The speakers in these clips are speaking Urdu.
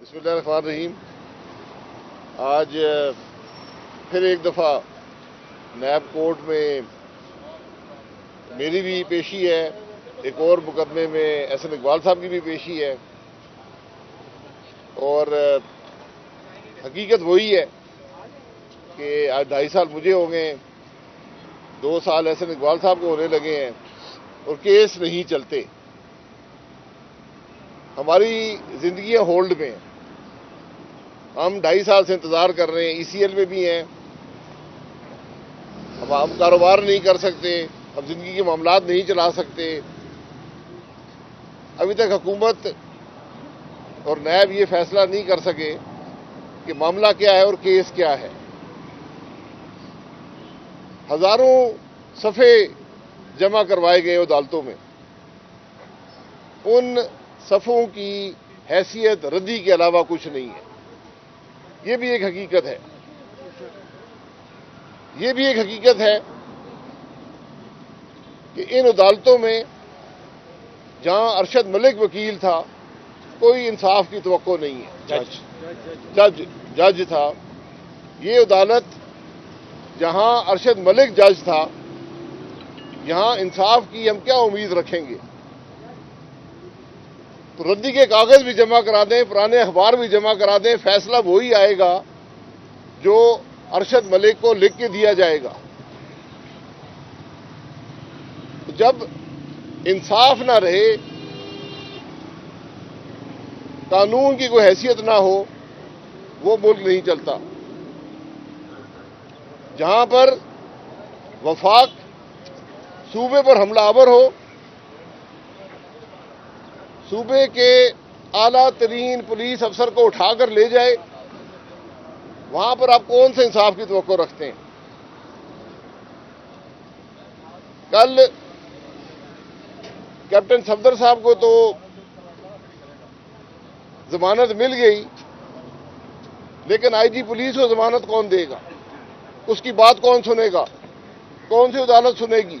بسم اللہ الرحمن الرحیم۔ آج پھر ایک دفعہ نیب کورٹ میں میری بھی پیشی ہے، ایک اور مقدمے میں احسن اقبال صاحب کی بھی پیشی ہے، اور حقیقت وہی ہے کہ آج 2.5 سال مجھے ہو گئے ہیں، 2 سال احسن اقبال صاحب کو ہونے لگے ہیں اور کیس نہیں چلتے۔ ہماری زندگیاں ہولڈ میں ہیں، ہم 2.5 سال سے انتظار کر رہے ہیں، ECL میں بھی ہیں، ہم کاروبار نہیں کر سکتے، ہم زندگی کے معاملات نہیں چلا سکتے۔ ابھی تک حکومت اور نیب یہ فیصلہ نہیں کر سکے کہ معاملہ کیا ہے اور کیس کیا ہے۔ ہزاروں صفحے جمع کروائے گئے عدالتوں میں، ان صفوں کی حیثیت ردی کے علاوہ کچھ نہیں ہے۔ یہ بھی ایک حقیقت ہے، یہ بھی ایک حقیقت ہے کہ ان عدالتوں میں جہاں ارشد ملک وکیل تھا کوئی انصاف کی توقع نہیں ہے، جج تھا۔ یہ عدالت جہاں ارشد ملک جج تھا، یہاں انصاف کی ہم کیا امید رکھیں گے؟ تو ردی کے کاغذ بھی جمع کرا دیں، پرانے اخبار بھی جمع کرا دیں، فیصلہ وہی آئے گا جو ارشد ملک کو لکھ کے دیا جائے گا۔ جب انصاف نہ رہے، قانون کی کوئی حیثیت نہ ہو، وہ ملک نہیں چلتا۔ جہاں پر وفاق صوبے پر حملہ آور ہو، صوبے کے اعلیٰ ترین پولیس افسر کو اٹھا کر لے جائے، وہاں پر آپ کون سے انصاف کی توقع رکھتے ہیں؟ کل کیپٹن صفدر صاحب کو تو ضمانت مل گئی، لیکن IG پولیس کو ضمانت کون دے گا؟ اس کی بات کون سنے گا؟ کون سی عدالت سنے گی؟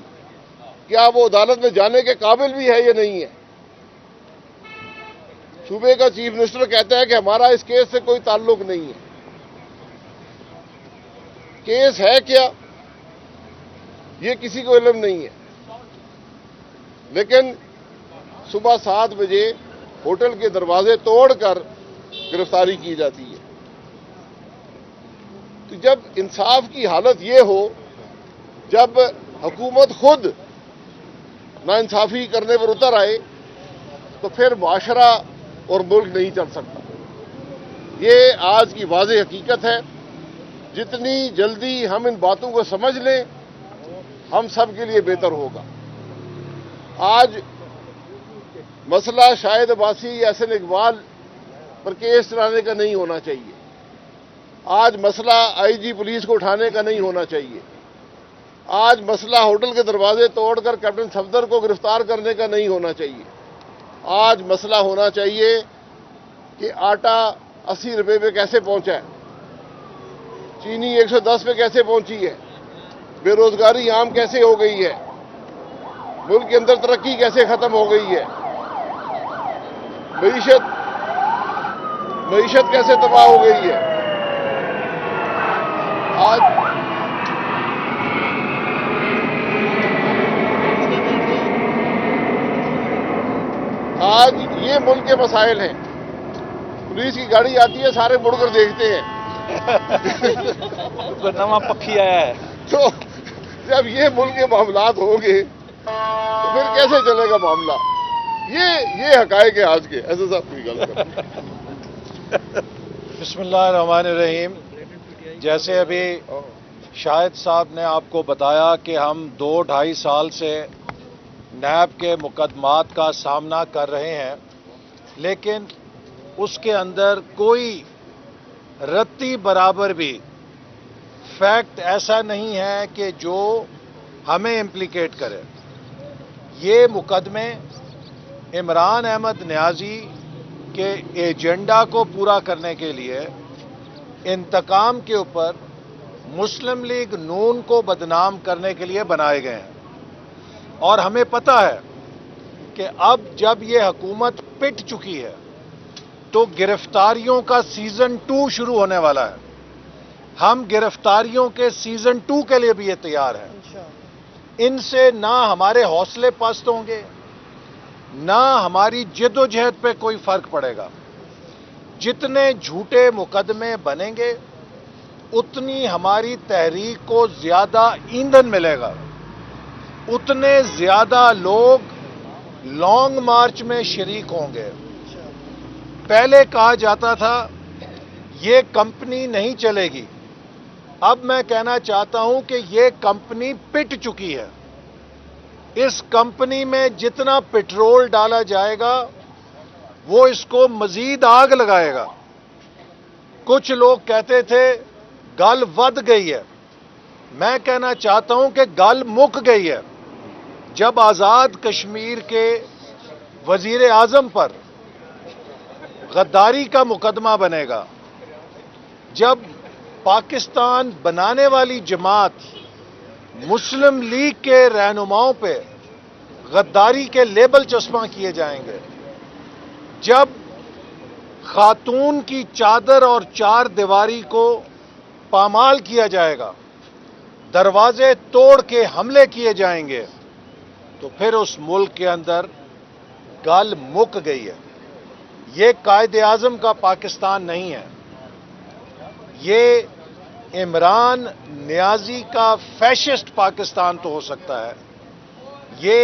کیا وہ عدالت میں جانے کے قابل بھی ہے یا نہیں ہے؟ صوبے کا چیف منسٹر کہتا ہے کہ ہمارا اس کیس سے کوئی تعلق نہیں ہے۔ کیس ہے کیا یہ کسی کو علم نہیں ہے، لیکن صبح 7 بجے ہوٹل کے دروازے توڑ کر گرفتاری کی جاتی ہے۔ تو جب انصاف کی حالت یہ ہو، جب حکومت خود ناانصافی کرنے پر اتر آئے، تو پھر معاشرہ اور ملک نہیں چل سکتا۔ یہ آج کی واضح حقیقت ہے۔ جتنی جلدی ہم ان باتوں کو سمجھ لیں، ہم سب کے لیے بہتر ہوگا۔ آج مسئلہ شاہد عباسی یا احسن اقبال پر کیس چلانے کا نہیں ہونا چاہیے، آج مسئلہ IG پولیس کو اٹھانے کا نہیں ہونا چاہیے، آج مسئلہ ہوٹل کے دروازے توڑ کر کیپٹن صفدر کو گرفتار کرنے کا نہیں ہونا چاہیے۔ آج مسئلہ ہونا چاہیے کہ آٹا 80 روپے پہ کیسے پہنچا ہے، چینی 110 پہ کیسے پہنچی ہے، بے روزگاری عام کیسے ہو گئی ہے، ملک کے اندر ترقی کیسے ختم ہو گئی ہے، معیشت کیسے تباہ ہو گئی ہے۔ آج یہ ملک کے مسائل ہیں۔ پولیس کی گاڑی آتی ہے، سارے مڑ کر دیکھتے ہیں نواں پکھی آیا ہے۔ تو جب یہ ملک کے معاملات ہوں گے تو پھر کیسے چلے گا معاملہ؟ یہ حقائق ہے آج کے۔ ایسا صاحب کوئی گل کر۔ بسم اللہ الرحمن الرحیم۔ جیسے ابھی شاہد صاحب نے آپ کو بتایا کہ ہم 2-2.5 سال سے نیب کے مقدمات کا سامنا کر رہے ہیں، لیکن اس کے اندر کوئی رتی برابر بھی فیکٹ ایسا نہیں ہے کہ جو ہمیں امپلیکیٹ کرے۔ یہ مقدمے عمران احمد نیازی کے ایجنڈا کو پورا کرنے کے لیے انتقام کے اوپر مسلم لیگ نون کو بدنام کرنے کے لیے بنائے گئے ہیں، اور ہمیں پتہ ہے کہ اب جب یہ حکومت پٹ چکی ہے تو گرفتاریوں کا سیزن 2 شروع ہونے والا ہے. ہم گرفتاریوں کے سیزن 2 کے لیے بھی یہ تیار ہیں. ان سے نہ ہمارے حوصلے پست ہوں گے، نہ ہماری جد و جہد پہ کوئی فرق پڑے گا. جتنے جھوٹے مقدمے بنیں گے اتنی ہماری تحریک کو زیادہ ایندھن ملے گا، اتنے زیادہ لوگ لانگ مارچ میں شریک ہوں گے. پہلے کہا جاتا تھا یہ کمپنی نہیں چلے گی، اب میں کہنا چاہتا ہوں کہ یہ کمپنی پٹ چکی ہے. اس کمپنی میں جتنا پٹرول ڈالا جائے گا وہ اس کو مزید آگ لگائے گا. کچھ لوگ کہتے تھے گل ود گئی ہے، میں کہنا چاہتا ہوں کہ گل مک گئی ہے. جب آزاد کشمیر کے وزیر اعظم پر غداری کا مقدمہ بنے گا، جب پاکستان بنانے والی جماعت مسلم لیگ کے رہنماؤں پہ غداری کے لیبل چسپاں کیے جائیں گے، جب خاتون کی چادر اور چار دیواری کو پامال کیا جائے گا، دروازے توڑ کے حملے کیے جائیں گے، تو پھر اس ملک کے اندر گل مک گئی ہے. یہ قائد اعظم کا پاکستان نہیں ہے، یہ عمران نیازی کا فیشسٹ پاکستان تو ہو سکتا ہے، یہ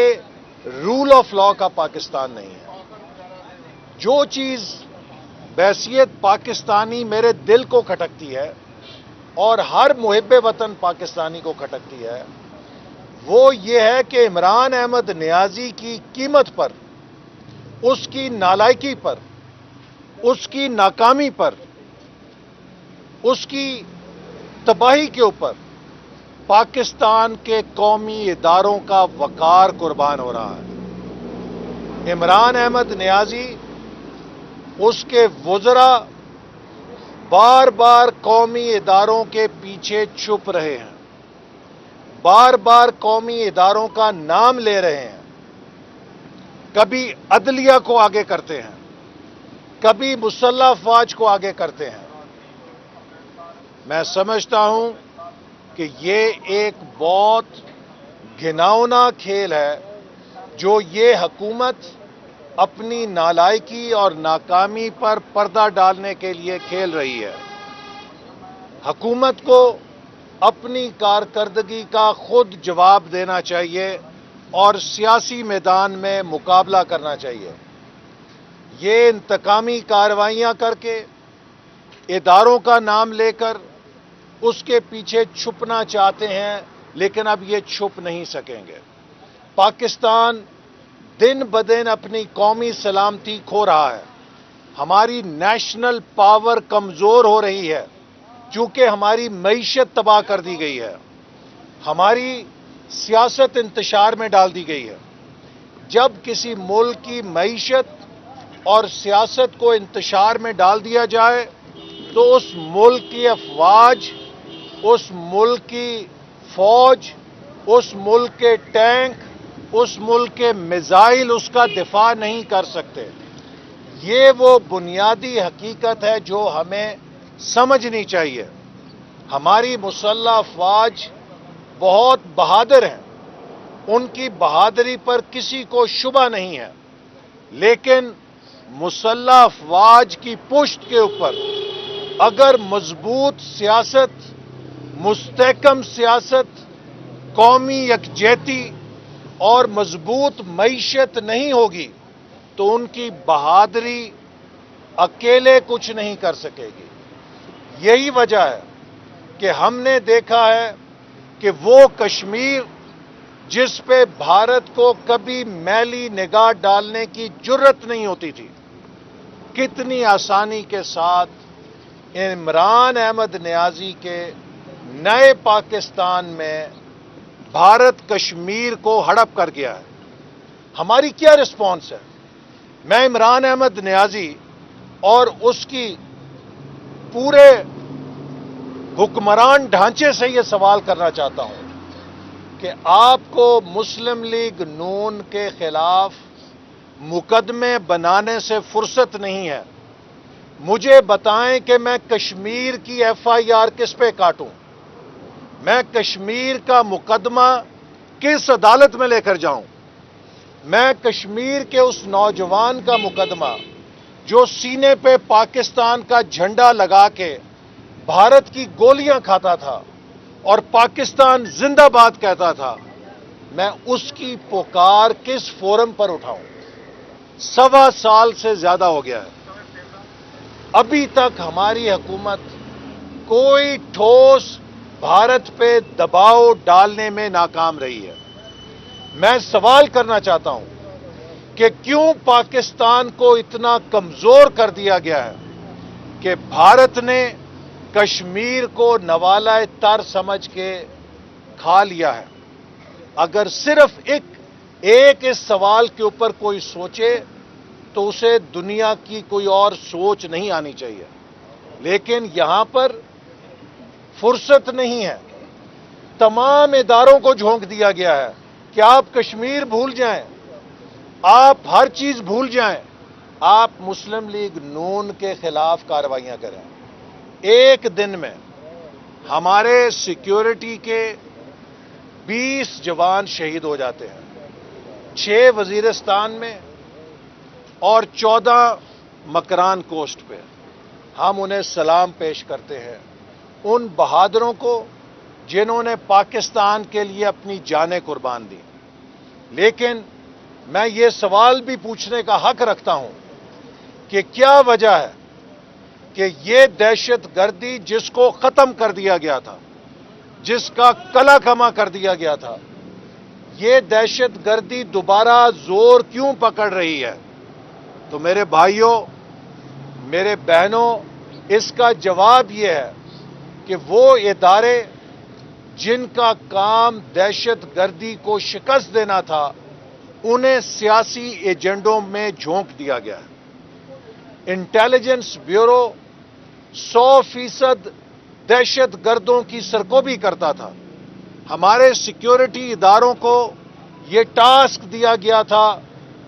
رول آف لا کا پاکستان نہیں ہے. جو چیز بحیثیت پاکستانی میرے دل کو کھٹکتی ہے اور ہر محب وطن پاکستانی کو کھٹکتی ہے، وہ یہ ہے کہ عمران احمد نیازی کی قیمت پر، اس کی نالائکی پر، اس کی ناکامی پر، اس کی تباہی کے اوپر پاکستان کے قومی اداروں کا وقار قربان ہو رہا ہے. عمران احمد نیازی، اس کے وزراء بار بار قومی اداروں کے پیچھے چھپ رہے ہیں، بار بار قومی اداروں کا نام لے رہے ہیں. کبھی عدلیہ کو آگے کرتے ہیں، کبھی مسلح افواج کو آگے کرتے ہیں. میں سمجھتا ہوں کہ یہ ایک بہت گھناؤنا کھیل ہے جو یہ حکومت اپنی نالائکی اور ناکامی پر پردہ ڈالنے کے لیے کھیل رہی ہے. حکومت کو اپنی کارکردگی کا خود جواب دینا چاہیے اور سیاسی میدان میں مقابلہ کرنا چاہیے. یہ انتقامی کارروائیاں کر کے، اداروں کا نام لے کر اس کے پیچھے چھپنا چاہتے ہیں، لیکن اب یہ چھپ نہیں سکیں گے. پاکستان دن بدن اپنی قومی سلامتی کھو رہا ہے. ہماری نیشنل پاور کمزور ہو رہی ہے چونکہ ہماری معیشت تباہ کر دی گئی ہے، ہماری سیاست انتشار میں ڈال دی گئی ہے. جب کسی ملک کی معیشت اور سیاست کو انتشار میں ڈال دیا جائے تو اس ملک کی افواج، اس ملک کی فوج، اس ملک کے ٹینک، اس ملک کے میزائل اس کا دفاع نہیں کر سکتے. یہ وہ بنیادی حقیقت ہے جو ہمیں سمجھنی چاہیے. ہماری مسلح افواج بہت بہادر ہیں، ان کی بہادری پر کسی کو شبہ نہیں ہے، لیکن مسلح افواج کی پشت کے اوپر اگر مضبوط سیاست، مستحکم سیاست، قومی یکجہتی اور مضبوط معیشت نہیں ہوگی تو ان کی بہادری اکیلے کچھ نہیں کر سکے گی. یہی وجہ ہے کہ ہم نے دیکھا ہے کہ وہ کشمیر جس پہ بھارت کو کبھی میلی نگاہ ڈالنے کی جرت نہیں ہوتی تھی، کتنی آسانی کے ساتھ عمران احمد نیازی کے نئے پاکستان میں بھارت کشمیر کو ہڑپ کر گیا ہے. ہماری کیا رسپانس ہے؟ میں عمران احمد نیازی اور اس کی پورے حکمران ڈھانچے سے یہ سوال کرنا چاہتا ہوں کہ آپ کو مسلم لیگ نون کے خلاف مقدمے بنانے سے فرصت نہیں ہے. مجھے بتائیں کہ میں کشمیر کی FIR کس پہ کاٹوں؟ میں کشمیر کا مقدمہ کس عدالت میں لے کر جاؤں؟ میں کشمیر کے اس نوجوان کا مقدمہ جو سینے پہ پاکستان کا جھنڈا لگا کے بھارت کی گولیاں کھاتا تھا اور پاکستان زندہ باد کہتا تھا، میں اس کی پکار کس فورم پر اٹھاؤں؟ 1.25 سال سے زیادہ ہو گیا ہے، ابھی تک ہماری حکومت کوئی ٹھوس بھارت پہ دباؤ ڈالنے میں ناکام رہی ہے۔ میں سوال کرنا چاہتا ہوں کہ کیوں پاکستان کو اتنا کمزور کر دیا گیا ہے کہ بھارت نے کشمیر کو نوالۂ تر سمجھ کے کھا لیا ہے؟ اگر صرف ایک اس سوال کے اوپر کوئی سوچے تو اسے دنیا کی کوئی اور سوچ نہیں آنی چاہیے، لیکن یہاں پر فرصت نہیں ہے۔ تمام اداروں کو جھونک دیا گیا ہے کہ آپ کشمیر بھول جائیں، آپ ہر چیز بھول جائیں، آپ مسلم لیگ نون کے خلاف کارروائیاں کریں۔ ایک دن میں ہمارے سیکیورٹی کے 20 جوان شہید ہو جاتے ہیں، 6 وزیرستان میں اور 14 مکران کوسٹ پہ۔ ہم انہیں سلام پیش کرتے ہیں، ان بہادروں کو جنہوں نے پاکستان کے لیے اپنی جانیں قربان دی۔ لیکن میں یہ سوال بھی پوچھنے کا حق رکھتا ہوں کہ کیا وجہ ہے کہ یہ دہشت گردی جس کو ختم کر دیا گیا تھا، جس کا کلا کما کر دیا گیا تھا، یہ دہشت گردی دوبارہ زور کیوں پکڑ رہی ہے؟ تو میرے بھائیوں، میرے بہنوں، اس کا جواب یہ ہے کہ وہ ادارے جن کا کام دہشت گردی کو شکست دینا تھا، انہیں سیاسی ایجنڈوں میں جھونک دیا گیا ہے۔ انٹیلیجنس بیورو 100% دہشت گردوں کی سرکوبی کرتا تھا۔ ہمارے سیکیورٹی اداروں کو یہ ٹاسک دیا گیا تھا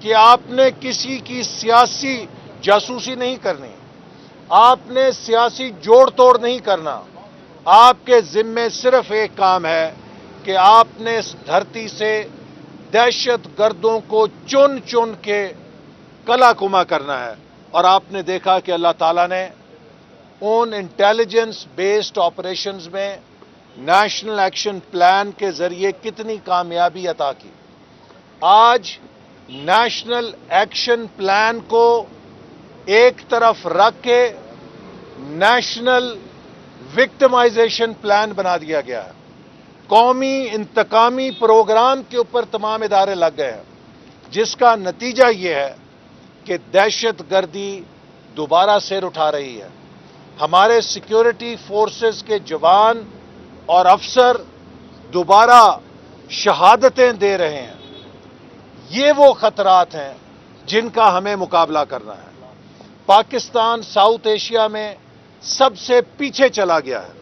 کہ آپ نے کسی کی سیاسی جاسوسی نہیں کرنی، آپ نے سیاسی جوڑ توڑ نہیں کرنا، آپ کے ذمے صرف ایک کام ہے کہ آپ نے اس دھرتی سے دہشت گردوں کو چن چن کے کلا کما کرنا ہے۔ اور آپ نے دیکھا کہ اللہ تعالیٰ نے ان انٹیلیجنس بیسڈ آپریشنز میں نیشنل ایکشن پلان کے ذریعے کتنی کامیابی عطا کی۔ آج نیشنل ایکشن پلان کو ایک طرف رکھ کے نیشنل وکٹمائزیشن پلان بنا دیا گیا ہے۔ قومی انتقامی پروگرام کے اوپر تمام ادارے لگ گئے ہیں، جس کا نتیجہ یہ ہے کہ دہشت گردی دوبارہ سر اٹھا رہی ہے۔ ہمارے سیکیورٹی فورسز کے جوان اور افسر دوبارہ شہادتیں دے رہے ہیں۔ یہ وہ خطرات ہیں جن کا ہمیں مقابلہ کرنا ہے۔ پاکستان ساؤتھ ایشیا میں سب سے پیچھے چلا گیا ہے۔